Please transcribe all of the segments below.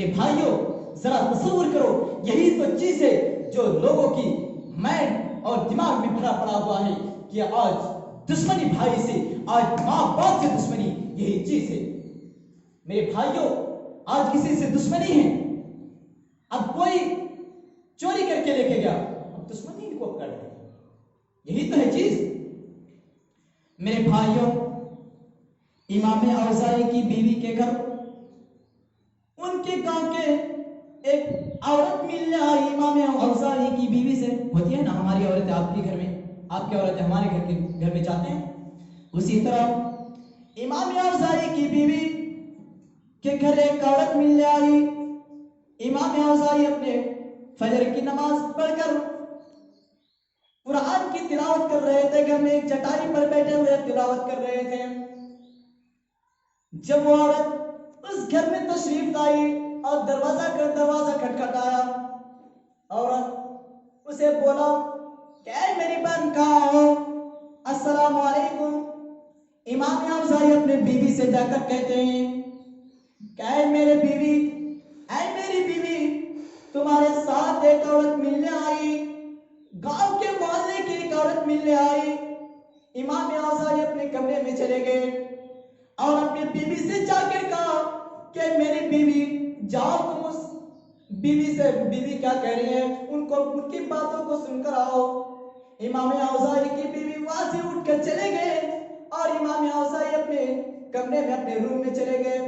میرے بھائیوں ذرا تصور کرو، یہی تو چیز ہے جو لوگوں کی مائنڈ اور دماغ میں بھرا پڑا ہوا ہے کہ آج دشمنی بھائی سے، آج ماں باپ سے دشمنی، یہی چیز ہے میرے بھائیوں۔ آج کسی سے دشمنی ہے، اب کوئی چوری کر کے لے کے گیا، اب دشمنی ان کو پکڑ رہے، یہی تو ہے چیز میرے بھائیوں۔ امام اوزاعی کی بیوی کے گھر، ان کے گاؤں کے ایک عورت ملنے آئی امام اوزاعی کی بیوی سے۔ ہوتی ہے نا ہماری عورتیں آپ کے گھر میں، آپ کی عورتیں ہمارے گھر میں جاتے ہیں، اسی طرح امام اوزاعی کی بیوی کے گھر ایک عورت ملنے آئی۔ امام اوزاعی اپنے فجر کی نماز پڑھ کر قرآن کی تلاوت کر رہے تھے، گھر میں ایک چٹائی پر بیٹھے ہوئے تلاوت کر رہے تھے۔ جب وہ عورت اس گھر میں تشریف لائی اور دروازہ کھٹکھٹایا، عورت اسے بولا کہ اے میری بہن کہاں ہو، السلام علیکم۔ امام اوزاعی اپنے بیوی سے جا کر کہتے ہیں کہ اے میری بیوی تمہارے ساتھ ایک عورت ملنے آئی، گاؤں کے محلے کی ایک عورت ملنے آئی۔ امام اوزاعی اپنے کمرے میں چلے گئے اور اپنی بیوی سے جا کر کہا کہ میری بیوی جاؤ تم اس بیوی سے، بیوی کیا کہہ رہی ہے ان کی باتوں کو سن کر آؤ۔ امام اوزاعی کی بیوی وہاں سے اٹھ کر چلے گئے اور امام اوزاعی اپنے کمرے میں، اپنے روم میں چلے گئے۔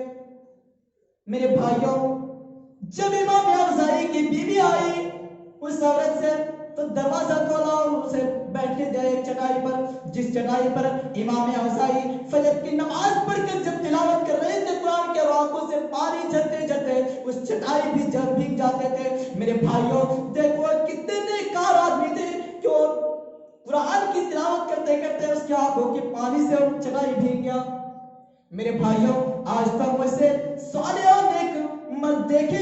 میرے بھائیوں جب امام اوزاعی کی بیوی آئی اس عورت سے تو دروازہ کھولا اور اسے بیٹھنے دیا ایک چٹائی پر، جس چٹائی پر امام اوزاعی فجر کی نماز پڑھ کر جب تلاوت کر رہے تھے قرآن کے، آنکھوں سے پانی جھرتے جھرتے اس چٹائی بھی جب بھیگ جاتے تھے۔ میرے بھائیوں دیکھو کتنے نیکار آدمی تھے جو قرآن کی تلاوت کرتے کرتے اس کے آنکھوں کے پانی سے چٹائی بھیگ گیا۔ میرے بھائیوں آج تک مجھ سے صالح اور نیک مرد دیکھنے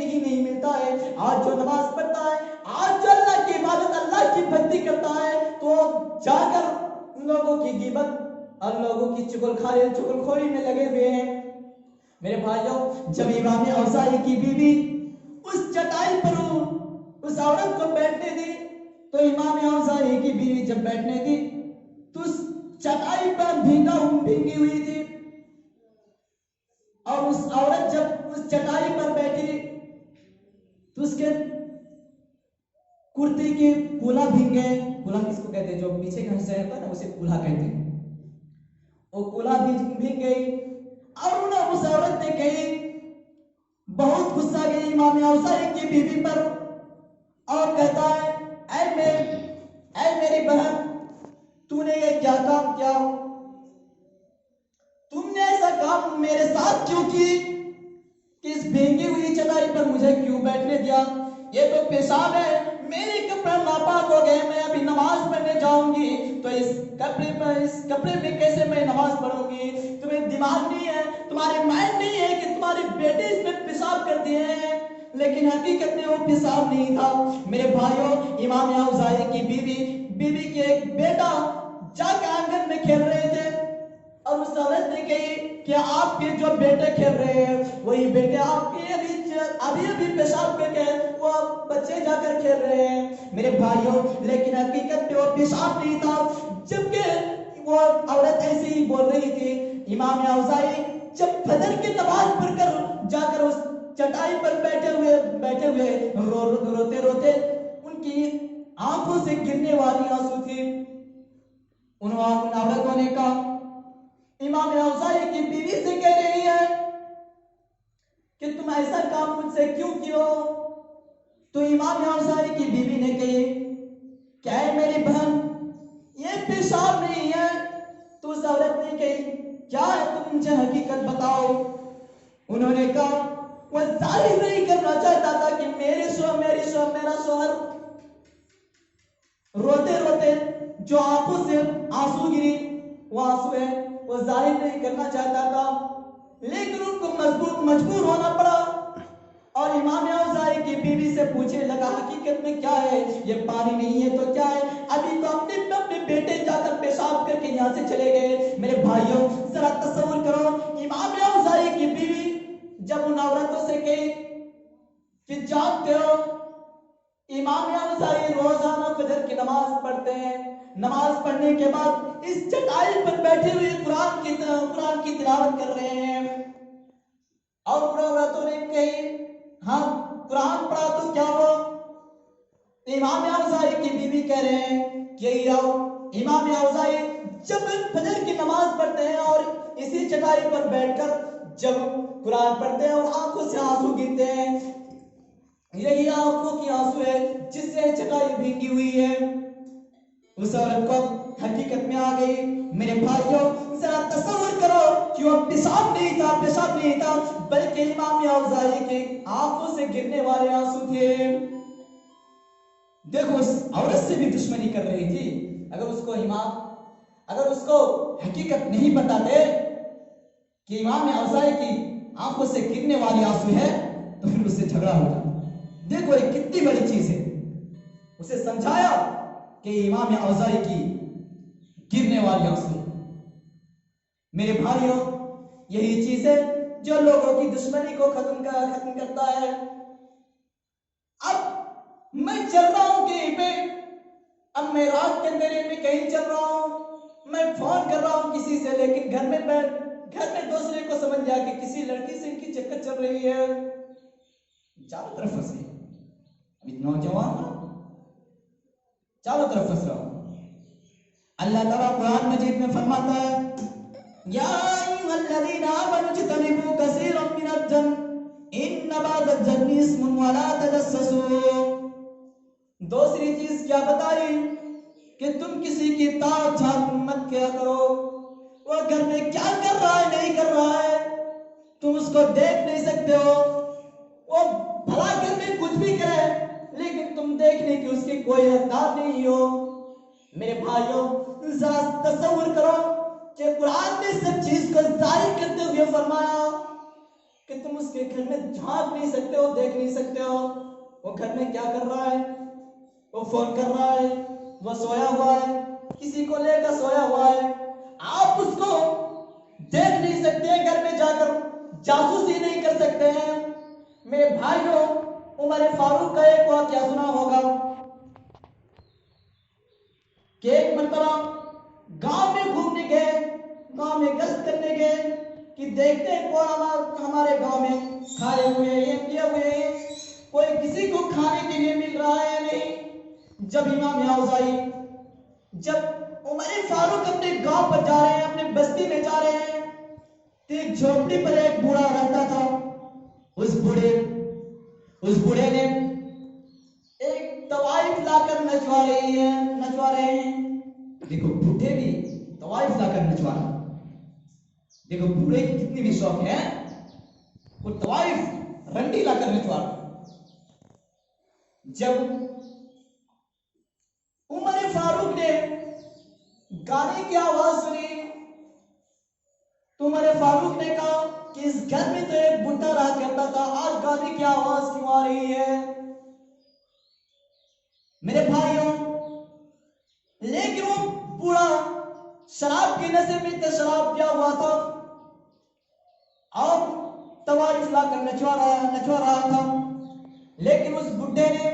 ہی نہیں ملتا ہے۔ آج جو نماز پڑھتا ہے، آج جو اللہ کی عبادت، اللہ کی بھکتی کرتا ہے، تو جا کر لوگوں کی غیبت اور لوگوں کی چغلخوری میں لگے ہوئے ہیں۔ میرے بھائیوں جب امام اوزاعی کی بیوی اس چٹائی پر اس عورت کو بیٹھنے دی تو امام اوزاعی کی بیوی جب بیٹھنے دی تو اس چٹائی پر بھیگی ہوئی تھی، اور اس عورت جب اس چٹائی پر بیٹھی تو اس کے کرتی کی کولا بھیگ گئے۔ کولا کس کو کہتے ہیں؟ جو پیچھے گھر سے رہتا ہے نا اسے کولا کہتے ہیں۔ وہ کولا بھیگ گئی اور اس عورت نے کہی، بہت غصہ گئی امام اوزاعی کی بیوی پر اور کہتا ہے اے میری بہن تو نے یہ کیا کام کیا؟ تم نے ایسا کام میرے ساتھ کیوں کی کہ اس بھیگی ہوئی چٹائی پر مجھے کیوں بیٹھنے دیا؟ یہ تو پیشاب ہے، میرے کپڑے ناپاک ہو گئے، میں ابھی نماز پڑھنے جاؤں گی تو اس کپڑے میں کیسے میں نماز پڑھوں گی؟ تمہیں دماغ نہیں ہے، تمہارے مائنڈ نہیں ہے کہ تمہارے بیٹے اس میں پیشاب کر دیے ہیں؟ لیکن حقیقت میں وہ پیشاب نہیں تھا۔ میرے بھائیوں امام اوزاعی کی بیوی کے ایک بیٹا جا کے آنگن میں کھیل رہے تھے اور اس عورت نے کہی کہ آپ کے جو بیٹے کھیل رہے ہیں وہی بیٹے آپ کے ابھی پیشاب کر کے وہ بچے جا کر کھیل رہے ہیں۔ میرے بھائیوں لیکن حقیقت میں وہ پیشاب نہیں تھا، جبکہ وہ عورت ایسے ہی بول رہی تھی۔ امام اوزاعی جب فجر کی نماز پڑھ کر جا کر اس چٹائی پر بیٹھے ہوئے روتے روتے ان کی آنکھوں سے گرنے والی آنسو تھی، ان عورتوں نے کہا، امام اوزاعی کی بیوی سے کہہ رہی ہے کہ تم ایسا کام مجھ سے کیوں کیو؟ تو امام اوزاعی کی بیوی نے کہی کہ اے میری بہن یہ پیشاب نہیں ہے۔ تو اس عورت نے کہی کیا ہے تم مجھے حقیقت بتاؤ۔ انہوں نے کہا وہ ظاہر نہیں کرنا چاہتا تھا کہ میرا شوہر روتے روتے جو آنکھوں سے آنسو گری وہ آنسو ہے، وہ ظاہر نہیں کرنا چاہتا تھا، لیکن ان کو مجبور ہونا پڑا۔ اور امام اوزاعی کی بیوی سے پوچھنے لگا حقیقت میں کیا ہے؟ یہ پانی نہیں ہے تو کیا ہے؟ ابھی تو اپنے بیٹے جا کر پیشاب کر کے یہاں سے چلے گئے۔ میرے بھائیوں ذرا تصور کرو امام اوزاعی کی بیوی جب ان عورتوں سے کہی کہ جانتے ہو امام اوزاعی روزانہ فجر کی نماز پڑھتے ہیں، نماز پڑھنے کے بعد اس چٹائی پر بیٹھے ہوئے قرآن کی تلاوت کر رہے ہیں، اور ان عورتوں نے کہی ہاں قرآن پڑھا تو کیا ہوا؟ امام اوزاعی کی بیوی کہہ رہے ہیں کہ امام اوزاعی جب فجر کی نماز پڑھتے ہیں اور اسی چٹائی پر بیٹھ کر جب قرآن پڑھتے ہیں اور آنکھوں سے آنسو گرتے ہیں، یہی آنکھوں کی آنسو ہے جس سے چٹائی بھیگی ہوئی ہے۔ اس عورت کو حقیقت میں آ گئی۔ میرے بھائیوں ذرا تصور کرو کہ وہ پیشاب نہیں تھا بلکہ امام اوزاعی کی آنکھوں سے گرنے والے آنسو تھے۔ دیکھو اس عورت سے بھی دشمنی کر رہی تھی۔ اگر اس کو حقیقت نہیں بتاتے کہ امام اوزاعی کی آنکھوں سے گرنے والے آنسو ہے تو پھر اس سے جھگڑا ہوتا۔ دیکھو یہ کتنی بڑی چیز ہے، اسے سمجھایا کہ امام اوزاعی کی گرنے والی آنسو۔ میرے بھائیوں یہی چیز ہے جو لوگوں کی دشمنی کو ختم کرتا ہے۔ اب میں چل رہا ہوں کہیں پہ، اب میں رات کے اندھیرے میں کہیں چل رہا ہوں، میں فون کر رہا ہوں کسی سے، لیکن گھر میں دوسرے کو سمجھ گیا کہ کسی لڑکی سے ان کی چکر چل رہی ہے، چاروں طرف پھنسے۔ نوجوان چاروں طرف پھنس رہا ہوں۔ اللہ تعالیٰ قرآن مجید میں فرماتا ہے یا ایھا الذین آمنوا اجتنبوا کثیرا من الظن ان بعض الظن اسم ولا تجسسوا۔ دوسری چیز کیا بتائی کہ تم کسی کی تاک جھانک مت کیا کرو، وہ گھر میں کیا کر رہا ہے نہیں کر رہا ہے تم اس کو دیکھ نہیں سکتے ہو، وہ بھلا گھر میں کچھ بھی کرے لیکن تم دیکھنے کی اس کی کوئی حقدار نہیں ہو۔ میرے بھائیوں ذرا تصور کرو کہ قرآن نے سب چیز کو ظاہر کرتے ہوئے فرمایا کہ تم اس کے گھر میں جھانک نہیں سکتے ہو، دیکھ نہیں سکتے ہو وہ گھر میں کیا کر رہا ہے، وہ فون کر رہا ہے، وہ سویا ہوا ہے، کسی کو لے کر سویا ہوا ہے، آپ اس کو دیکھ نہیں سکتے، گھر میں جا کر جاسوسی نہیں کر سکتے ہیں۔ میرے بھائیوں عمر فاروق کا ایک واقعہ سنا ہوگا کہ ایک مرتبہ گاؤں میں گھومنے گئے، گاؤں میں گشت کرنے گئے کہ دیکھتے ہیں کون ہمارے گاؤں میں کھائے ہوئے ہیں پیے ہوئے ہیں، کوئی کسی کو کھانے کے لیے مل رہا ہے یا نہیں۔ جب امام اوزاعی جب عمر فاروق اپنے گاؤں پر جا رہے ہیں، اپنے بستی میں جا رہے ہیں تو ایک جھوپڑی پر ایک بوڑھا رہتا تھا۔ اس بوڑھے نے ایک طوائف لا کر نچوا رہے ہیں۔ دیکھو بوڑھے بھی طوائف لا کر نچوا رہے ہیں، دیکھو بوڑھے کی کتنی بھی شوق ہے، وہ طوائف رنڈی لا کر نچوا رہے ہیں۔ جب عمر فاروق نے گانے کی آواز سنی تو عمر فاروق نے کہا کہ اس گھر میں تو ایک بڈھا رہا کرتا تھا، آج گانے کی آواز کیوں آ رہی ہے؟ میرے بھائیوں لیکن وہ بوڑھا شراب کے نشے میں شراب پیا ہوا تھا اور طوائف لا کر نچوا رہا تھا، لیکن اس بڈھے نے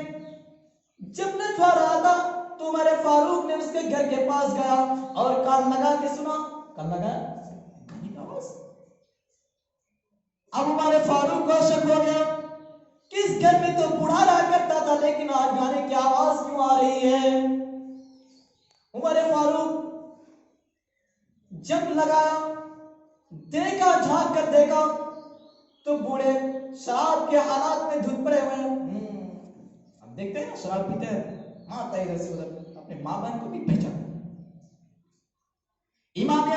جب نچوا رہا تھا تو عمر فاروق نے اس کے گھر کے پاس گیا اور کان لگا کے سنا، کان لگا گانے کی آواز۔ اب عمر فاروق کو شک ہو گیا کہ اس گھر میں تو بوڑھا رہا کرتا تھا لیکن آج گانے کی آواز کیوں آ رہی ہے؟ عمر فاروق جب لگایا، دیکھا، جھانک کر دیکھا تو بوڑھے شراب کے حالات میں دھت پڑے ہوئے ہیں۔ اب دیکھتے ہیں شراب پیتے ہیں، ماں ادھر سے ادھر اپنے ماں بہن کو بھی پہچان۔ امام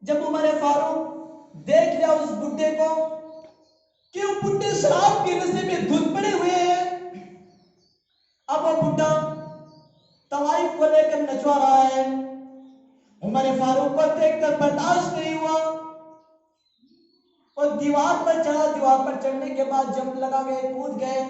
جب عمر فاروق دیکھ لیا اس بڈھے کو کہ وہ بڈھے شراب کے نشے میں دھت پڑے ہوئے ہیں، اب وہ بڈھا طوائف کو لے کر نچوا رہا ہے، عمر فاروق کو دیکھ کر برداشت نہیں ہوا، اور دیوار پر چڑھا، دیوار پر چڑھنے کے بعد جمپ لگا گئے، کود گئے۔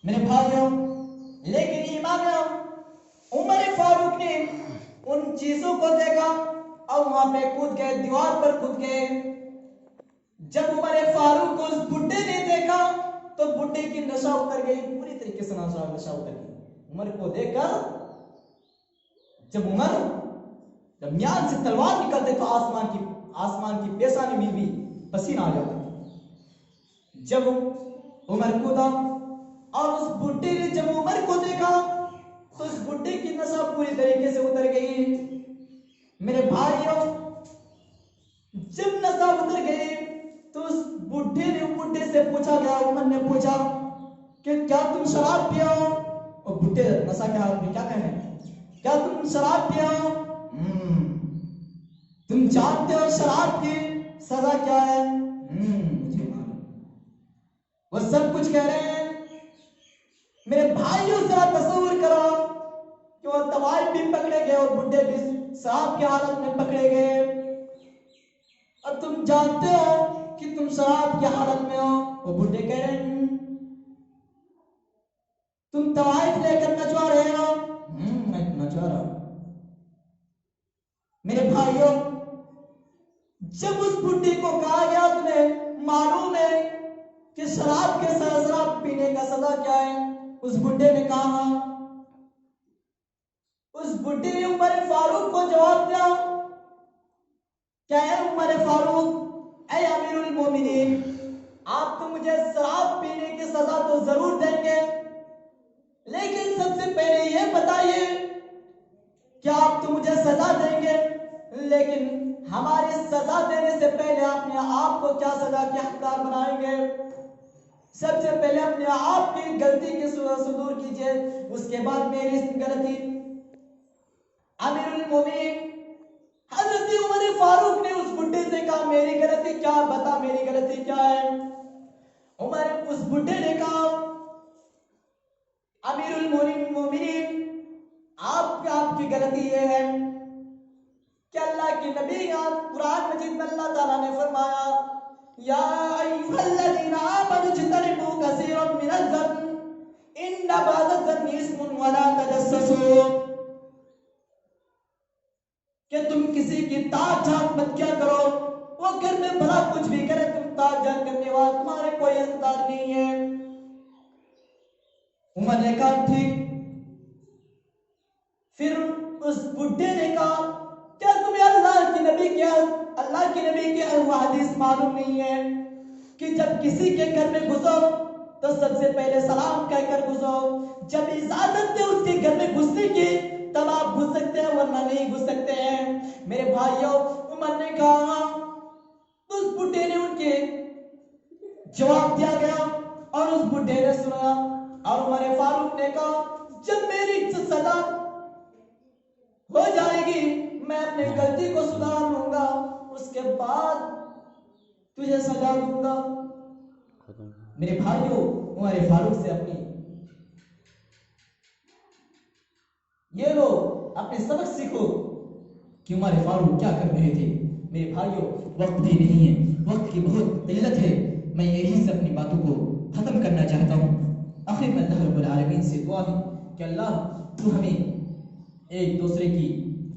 میرے بھائیوں عمر فاروق نے ان چیزوں کو دیکھا اور وہاں پہ کود گئے, دیوار پر کود گئے. جب عمر فاروق کو اس بڈھے نے دیکھا تو بڈھے کی نشہ اتر گئی, پوری طریقے سے نشہ اتر گئی. عمر کو دیکھ کر جب میان سے تلوار نکلتے تو آسمان کی پیشانی میں بھی پسینہ آ جاتا. جب عمر کودا اور اس بڈھے نے جب عمر کو دیکھا تو اس بڈھے کی نشہ پوری طریقے سے اتر گئی. میرے بھائیوں, جب نشہ اتر گئی تو اس بڈھے سے پوچھا گیا, عمر نے پوچھا کہ کیا تم شراب پیا ہو؟ اور بڈھے نشہ کے ہاتھ میں کیا کہنے, کیا تم شراب پیا ہو؟ تم جانتے ہو شراب کی سزا کیا ہے؟ مجھے معلوم. وہ سب کچھ کہہ رہے ہیں. میرے بھائیوں ذرا تصور کرو کہ وہ طوائف بھی پکڑے گئے اور بڈھے بھی شراب کی حالت میں پکڑے گئے, اور تم جانتے ہو کہ تم شراب کی حالت میں ہو. وہ بڈھے کہہ رہے ہیں تم طوائف لے کر نچوا رہے ہو؟ میں نچوا رہا ہوں. میرے بھائیوں, جب اس بڈھے کو کہا گیا تمہیں معلوم ہے کہ شراب پینے کا سزا کیا ہے, اس بڈھے نے کہا, اس بڈھے نے عمر فاروق کو جواب دیا, کیا ہے عمر فاروق, اے امیر المومنین, آپ تو مجھے شراب پینے کی سزا تو ضرور دیں گے, لیکن سب سے پہلے یہ بتائیے کہ آپ تو مجھے سزا دیں گے, لیکن ہماری سزا دینے سے پہلے اپنے آپ کو کیا سزا کے حقدار بنائیں گے؟ سب سے پہلے اپنے آپ کی غلطی کی صدور کیجئے, اس کے بعد میری غلطی. امیر المومنین حضرت عمر فاروق نے اس بڈھے سے کہا میری غلطی کیا, بتا میری غلطی کیا ہے. اس بڈھے نے کہا امیر المومنین آپ کی غلطی یہ ہے کہ اللہ کے نبی قرآن مجید میں اللہ تعالیٰ نے فرمایا یا ایھا الذین آمنوا اجتنبوا کثیرا من الظن ان بعض الظن اثم ولا تجسسوا, کہ تم کسی کی تاک جھانک مت کیا کرو, وہ گھر میں بھلا کچھ بھی کرے, تم تاک جھانک کرنے والا تمہارے کوئی اختیار نہیں ہے. عمر نے کہا ٹھیک. پھر اس بڈھے نے کہا کیا تمہیں اللہ کی نبی کی حدیث معلوم نہیں ہے کہ جب کسی کے گھر میں گھسو تو سب سے پہلے سلام کہہ کر گھسو, جب اجازت دے اس کے گھر میں گھسنے کی تب آپ گھس سکتے ہیں ورنہ نہیں گھس سکتے ہیں. میرے بھائیوں, عمر نے کہا, اس بڈھے نے ان کے جواب دیا گیا اور اس بڈھے نے سنا, اور عمر فاروق نے کہا جب میری سزا ہو جائے گی میں اپنی غلطی کو سدھار لوں گا, اس کے بعد تجھے سزا دوں گا. میرے بھائیوں, عمر فاروق سے اپنی یہ لو اپنے سبق سیکھو کہ عمر فاروق کیا کر رہے تھے. میرے بھائیوں, وقت بھی نہیں ہے, وقت کی بہت قلت ہے, میں یہی سے اپنی باتوں کو ختم کرنا چاہتا ہوں. آخر میں اللہ رب العالمین سے دعا ہے کہ اللہ تو ہمیں ایک دوسرے کی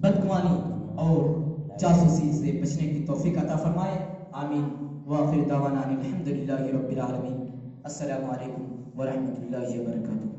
بدگمانی اور جاسوسی سے بچنے کی توفیق عطا فرمائے. آمین. وآخر دعوانا الحمدللہ رب العالمین. السلام علیکم ورحمۃ اللہ وبرکاتہ.